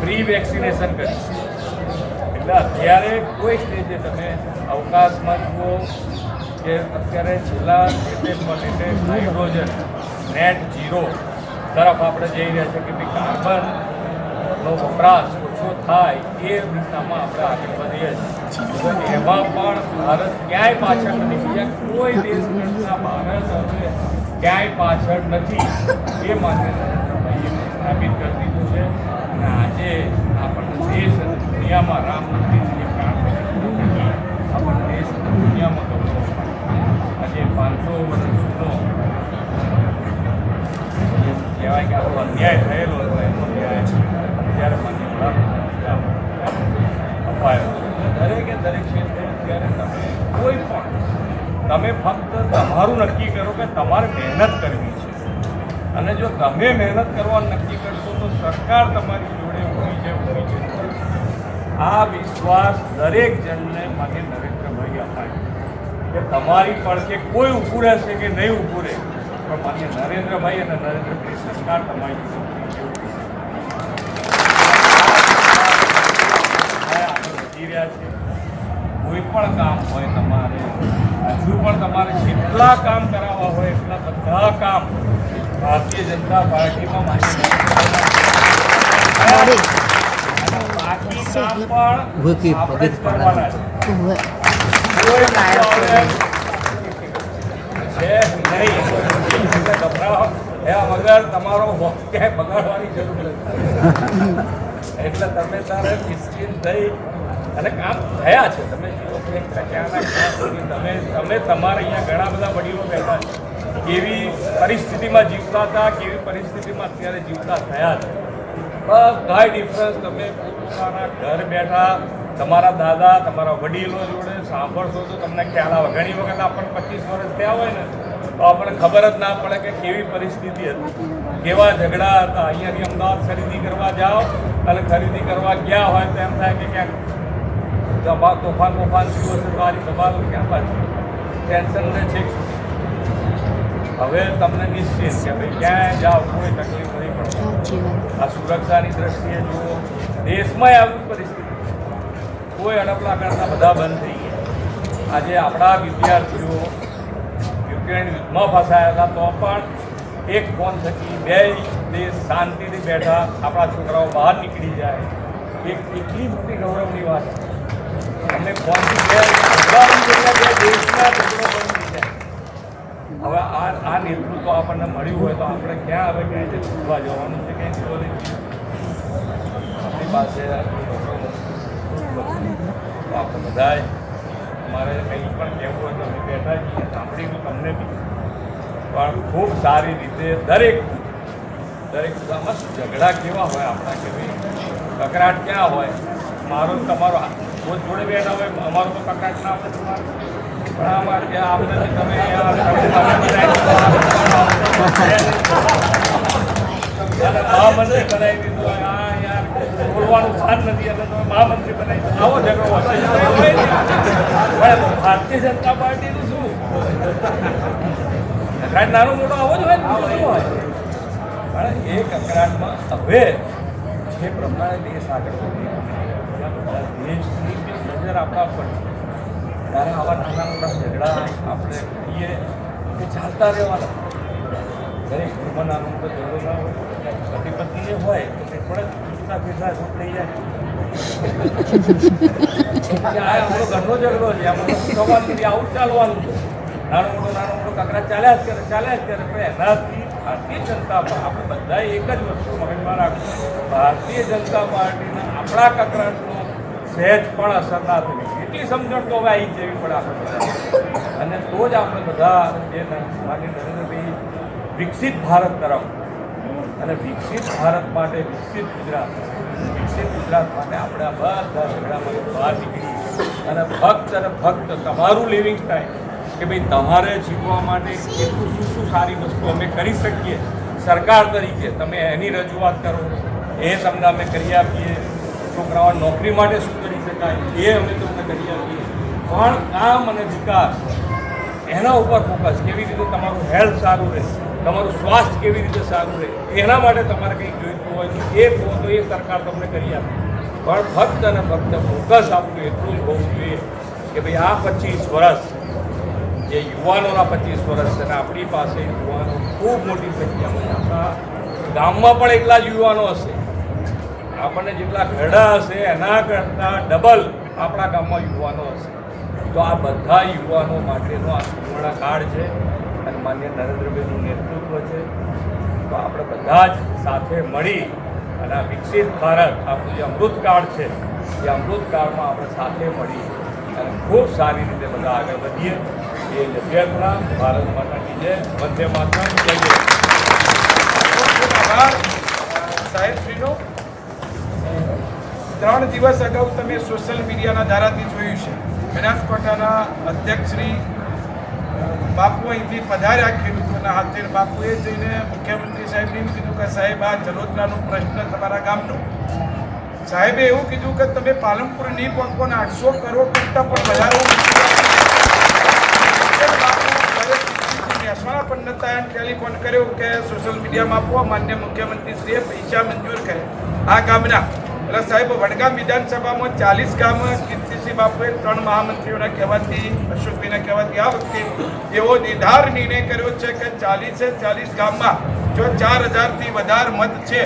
Free vaccination કરી એટલે અત્યારે કોઈ સ્ટેજે તમે અવકાશમાં જુઓ કે અત્યારે છેલ્લા લેટેસ્ટ હાઇડ્રોજન નેટ ઝીરો તરફ આપણે જઈ રહ્યા છીએ કે ભાઈ કાર્બનનો વપરાશ ઓછો થાય એ દિશામાં આપણે આગળ વધીએ છીએ. એમાં પણ ભારત ક્યાંય પાછળ નથી, બીજા કોઈ દેશ કરતાં ભારત હવે ક્યાંય પાછળ નથી એ માન્યતા સ્થાપિત કરી દીધું છે. અને આજે આપણને દેશ અને દુનિયામાં રામ મંદિર કામ આપણને દેશ અને દુનિયામાં ગૌરવ આજે 500 વર્ષ જૂનો કહેવાય કે આપણો અન્યાય થયેલો હતો એનો ન્યાય અત્યારે માન્ય અપાયો. દરેકે દરેક ક્ષેત્રે અત્યારે તમે કોઈ પણ તમે ફક્ત તમારું નક્કી કરો કે તમારે મહેનત કરવી છે અને જો તમે મહેનત કરવાનું નક્કી કરશો તો સરકાર તમારી જોડે ઊભી છે. આ વિશ્વાસ દરેક જણને માન્ય નરેન્દ્રભાઈ અપાય કે તમારી પડખે કોઈ ઊભું રહેશે કે નહીં ઊભું રહે પણ માન્ય નરેન્દ્રભાઈ અને નરેન્દ્રભાઈ સરકાર તમારી આગળ વધી રહ્યા છે. કોઈ પણ કામ હોય તમારે હજુ પણ તમારે જેટલા કામ કરાવવા હોય એટલા બધા કામ ભારતીય જનતા પાર્ટીમાં બાકી કામ પણ આપણે જ કરવાના છે. કોઈ છે નહીં ગભરાવો એવા વગર તમારો ક્યાંય બગાડવાની જરૂર નથી. એટલે તમે તારે નિશ્ચિંત થઈ અને કામ થયા છે. તમે તમે તમારે અહીંયા ઘણા બધા વડીલો બેઠા છે. કેવી પરિસ્થિતિમાં જીવતા હતા, કેવી પરિસ્થિતિમાં અત્યારે જીવતા થયા છે. બધા ડિફરન્સ તમે પોતાના ઘર બેઠા તમારા દાદા તમારા વડીલો જોડે સાંભળશો તો તમને ખ્યાલ આવે. ઘણી વખત આપણને 25 વર્ષ થયા હોય ને તો આપણને ખબર જ ના પડે કે કેવી પરિસ્થિતિ હતી, કેવા ઝઘડા હતા. અહીંયાથી અમદાવાદ ખરીદી કરવા જાઓ અને ખરીદી કરવા ગયા હોય તો એમ થાય કે ક્યાંક તોફાન થયું હશે તો આની સવાલો ક્યાં પાછી ટેન્શન ને છે. હવે તમને નિશ્ચિત કે ભાઈ ક્યાંય જાઓ કોઈ તકલીફ નહીં પડે. આ સુરક્ષાની દ્રષ્ટિએ જુઓ દેશમાં આવી પરિસ્થિતિ કોઈ અડપલા કરતા બધા બંધ થઈ ગયા. આજે આપણા વિદ્યાર્થીઓ યુક્રેન યુદ્ધમાં ફસાયા હતા તો પણ એક ફોન થકી બે દેશ શાંતિથી બેઠા આપણા છોકરાઓ બહાર નીકળી જાય એક એટલી મોટી ગૌરવની વાત છે. અમે ફોનથી બે દેશના ટુકડો બની જાય. હવે આ નેતૃત્વ આપણને મળ્યું હોય તો આપણે ક્યાં હવે ક્યાંય શીખવા જવાનું છે ક્યાંય શીખવા નહીં. આપણી પાસે આપણે બધાએ અમારે કંઈ પણ કહેવું હોય તો અમે બેઠા છીએ સાંભળીશું તમને બી પણ ખૂબ સારી રીતે દરેક આમાં ઝઘડા કેવા હોય આપણા કે ભાઈ કકરાટ ક્યાં હોય મારો તમારો કોઈ જોડે બેઠા હોય અમારો તો કકરાટ ના હોય તમારો પણ આમાં કે આપણે તમે મહામંત્રી બનાવી દીધું આ યાર બોલવાનું ભાન નથી એટલે તમે મહામંત્રી બનાવી દીધું આવો ઝઘડો હોય. ભારતીય જનતા પાર્ટીનું શું નાનો મોટો આવો જ હોય શું હોય પણ એ કકરાટમાં હવે જે પ્રમાણે દેશ આગળ વધી દેશની નજર આપવા પડે ત્યારે આવા નાના મોટા ઝઘડા આપણે કહીએ કે ચાલતા રહેવાના. દરેક ઘરમાં નાનો મોટો ઝઘડો ના હોય પતિ પત્નીને હોય તો તે પણ પૂછતા ફેરતા શું થઈ જાય આપણો ઘરનો ઝઘડો છે આમાં સવાલથી આવું ચાલવાનું છે. નાનો મોટો કકરા ચાલ્યા જ કરે પણ એનાથી ભારતીય જનતા આપણે બધા એક જ વસ્તુ મગજમાં રાખવું ભારતીય જનતા પાર્ટીના આપણા કકરાટનો સહેજ પણ અસર ના થવી એટલી સમજણ તો હવે આવી જવી પડે આપણે અને તો જ આપણે બધા જે માન્ય નરેન્દ્રભાઈ વિકસિત ભારત તરફ અને વિકસિત ભારત માટે વિકસિત ગુજરાત માટે આપણે આ બધા ઝઘડામાંથી બહાર નીકળી અને ફક્ત તમારું લિવિંગ ટાઈમ કે ભાઈ તમારે જીવવા માટે કેટલું શું સારી વસ્તુ અમે કરી શકીએ સરકાર તરીકે તમે એની રજૂઆત કરો એ તમને અમે કરી આપીએ. છોકરાઓ નોકરી માટે શું કરી શકાય એ અમે તમને કરી આપીએ. પણ કામ અને વિકાસ એના ઉપર ફોકસ કેવી રીતે તમારું હેલ્થ સારું રહે તમારું સ્વાસ્થ્ય કેવી રીતે સારું રહે, એના માટે તમારે કંઈક જોઈતું હોય તો એ કહો તો એ સરકાર તમને કરી આપે. પણ ફક્ત અને ફક્ત ફોકસ આપણું એટલું જ હોવું જોઈએ કે ભાઈ આ 25 વર્ષ જે યુવાનોના 25 વર્ષ છે ને આપણી પાસે યુવાનો ખૂબ મોટી સંખ્યામાં આપણા ગામમાં પણ એટલા જ યુવાનો હશે, આપણને જેટલા ઘરડા હશે એના કરતાં ડબલ આપણા ગામમાં યુવાનો હશે. તો આ બધા યુવાનો માટેનો આ સુવર્ણકાળ છે અને માન્ય નરેન્દ્રભાઈનું નેતૃત્વ છે. તો આપણે બધા જ સાથે મળી અને આ વિકસિત ભારત આપણું જે અમૃતકાળ છે એ અમૃતકાળમાં આપણે સાથે મળી અને ખૂબ સારી રીતે બધા આગળ વધીએ. એ જયપ્રભા, ભારત માતા કી જય, વંદે માતરમ, જય જય. આભાર સાહેબશ્રીનો. 3 દિવસ અગાઉ તમે સોશિયલ મીડિયાના ધારાથી જોયું છે, બનાસકાંઠાના અધ્યક્ષ શ્રી બાપુ અહીંથી પધાર્યા ખેડૂતોના હાથે. બાપુએ જઈને મુખ્યમંત્રી સાહેબને એમ કીધું કે સાહેબ આ જલોત્રાનો પ્રશ્ન તમારા ગામનો. સાહેબે એવું કીધું કે તમે પાલનપુર નહીં પહોંચો ને 800 કરોડ કરતાં પણ વધારે મહેસાણા પણ નતા ટેલિફોન કર્યો કે સોશિયલ મીડિયામાં આપવા માન્ય મુખ્યમંત્રીશ્રીએ પૈસા મંજૂર કરે આ ગામના. એટલે સાહેબ વડગામ વિધાનસભામાં 40 ગામ કીર્તિસિંહ બાપુએ 3 મહામંત્રીઓના કહેવાથી, અશોકભાઈના કહેવાથી આ વખતે એવો નિર્ધાર નિર્ણય કર્યો છે કે 40 ગામમાં જો 4000થી વધારે મત છે